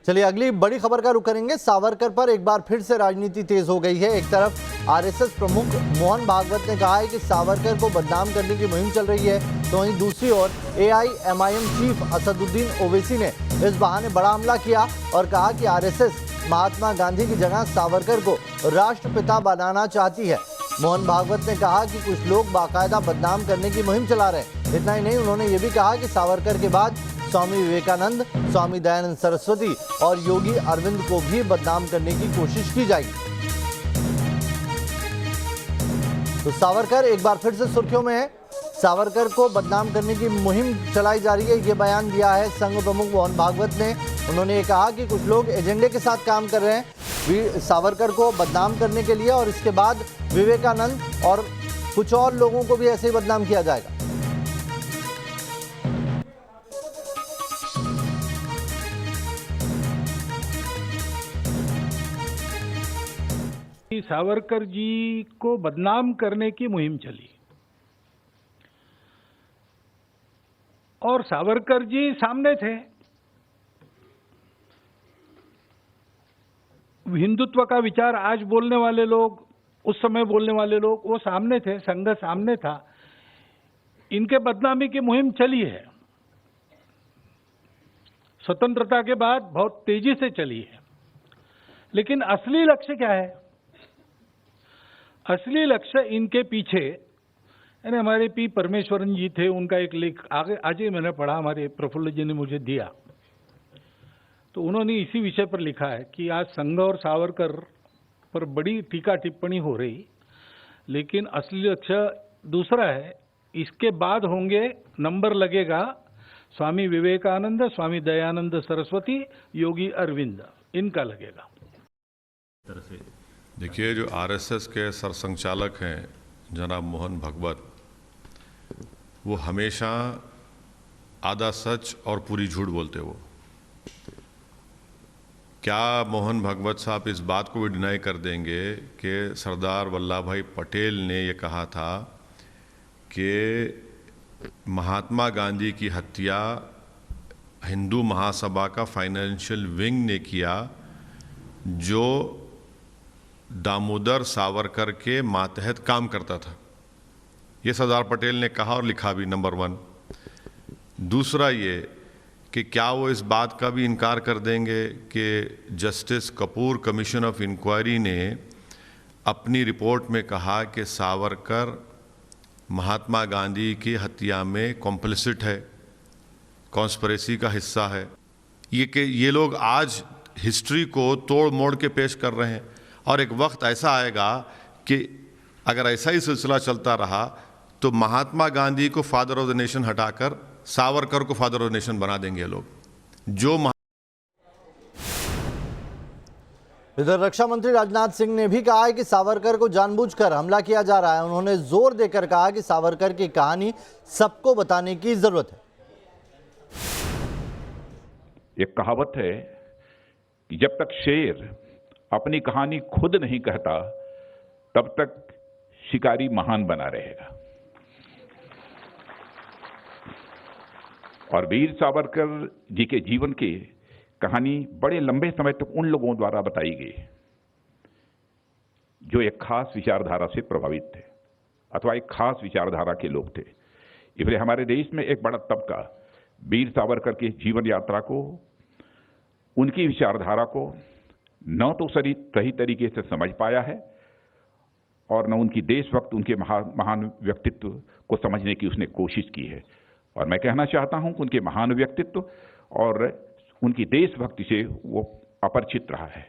चलिए अगली बड़ी खबर का रुख करेंगे। सावरकर पर एक बार फिर से राजनीति तेज हो गई है। एक तरफ आरएसएस प्रमुख मोहन भागवत ने कहा है कि सावरकर को बदनाम करने की मुहिम चल रही है, तो वहीं दूसरी ओर एआईएमआईएम चीफ असदुद्दीन ओवैसी ने इस बहाने बड़ा हमला किया और कहा कि आरएसएस महात्मा गांधी की जगह सावरकर को राष्ट्रपिता बनाना चाहती है। मोहन भागवत ने कहा कि कुछ लोग बाकायदा बदनाम करने की मुहिम चला रहे हैं। इतना ही नहीं, उन्होंने ये भी कहा कि सावरकर के बाद स्वामी विवेकानंद, स्वामी दयानंद सरस्वती और योगी अरविंद को भी बदनाम करने की कोशिश की जाएगी। तो सावरकर एक बार फिर से सुर्खियों में है। सावरकर को बदनाम करने की मुहिम चलाई जा रही है, ये बयान दिया है संघ प्रमुख मोहन भागवत ने। उन्होंने ये कहा कि कुछ लोग एजेंडे के साथ काम कर रहे हैं सावरकर को बदनाम करने के लिए, और इसके बाद विवेकानंद और कुछ और लोगों को भी ऐसे ही बदनाम किया जाएगा। सावरकर जी को बदनाम करने की मुहिम चली और सावरकर जी सामने थे। हिंदुत्व का विचार आज बोलने वाले लोग, उस समय बोलने वाले लोग, वो सामने थे, संघ सामने था। इनके बदनामी की मुहिम चली है, स्वतंत्रता के बाद बहुत तेजी से चली है। लेकिन असली लक्ष्य क्या है? असली लक्ष्य इनके पीछे, यानी हमारे पी परमेश्वरन जी थे, उनका एक लेख आगे आज ही मैंने पढ़ा, हमारे प्रफुल्ल जी ने मुझे दिया, तो उन्होंने इसी विषय पर लिखा है कि आज संघ और सावरकर पर बड़ी टीका टिप्पणी हो रही, लेकिन असली लक्ष्य दूसरा है। इसके बाद होंगे, नंबर लगेगा स्वामी विवेकानंद, स्वामी दयानंद सरस्वती, योगी अरविंद, इनका लगेगा। देखिए, जो आरएसएस के सरसंघचालक हैं जनाब मोहन भागवत, वो हमेशा आधा सच और पूरी झूठ बोलते। वो क्या मोहन भागवत साहब इस बात को भी डिनाई कर देंगे कि सरदार वल्लभ भाई पटेल ने ये कहा था कि महात्मा गांधी की हत्या हिंदू महासभा का फाइनेंशियल विंग ने किया, जो दामोदर सावरकर के मातहत काम करता था? ये सरदार पटेल ने कहा और लिखा भी, नंबर 1। दूसरा ये कि क्या वो इस बात का भी इनकार कर देंगे कि justice Kapoor commission of inquiry ने अपनी रिपोर्ट में कहा कि सावरकर महात्मा गांधी की हत्या में कॉम्प्लिसिट है, कॉन्स्पिरेसी का हिस्सा है। ये लोग आज हिस्ट्री को तोड़ मोड़ के पेश कर रहे हैं, और एक वक्त ऐसा आएगा कि अगर ऐसा ही सिलसिला चलता रहा तो महात्मा गांधी को फादर ऑफ द नेशन हटाकर सावरकर को फादर ऑफ द नेशन बना देंगे लोग। जो इधर रक्षा मंत्री राजनाथ सिंह ने भी कहा है कि सावरकर को जानबूझकर हमला किया जा रहा है। उन्होंने जोर देकर कहा कि सावरकर की कहानी सबको बताने की जरूरत है। एक कहावत है कि जब तक शेर अपनी कहानी खुद नहीं कहता, तब तक शिकारी महान बना रहेगा। और वीर सावरकर जी के जीवन की कहानी बड़े लंबे समय तक उन लोगों द्वारा बताई गई जो एक खास विचारधारा से प्रभावित थे अथवा एक खास विचारधारा के लोग थे। इसलिए हमारे देश में एक बड़ा तबका वीर सावरकर की जीवन यात्रा को, उनकी विचारधारा को न तो सही तरीके से समझ पाया है और न उनकी देशभक्त, उनके महान व्यक्तित्व को समझने की उसने कोशिश की है। और मैं कहना चाहता हूं कि उनके महान व्यक्तित्व और उनकी देशभक्ति से वो अपरिचित रहा है।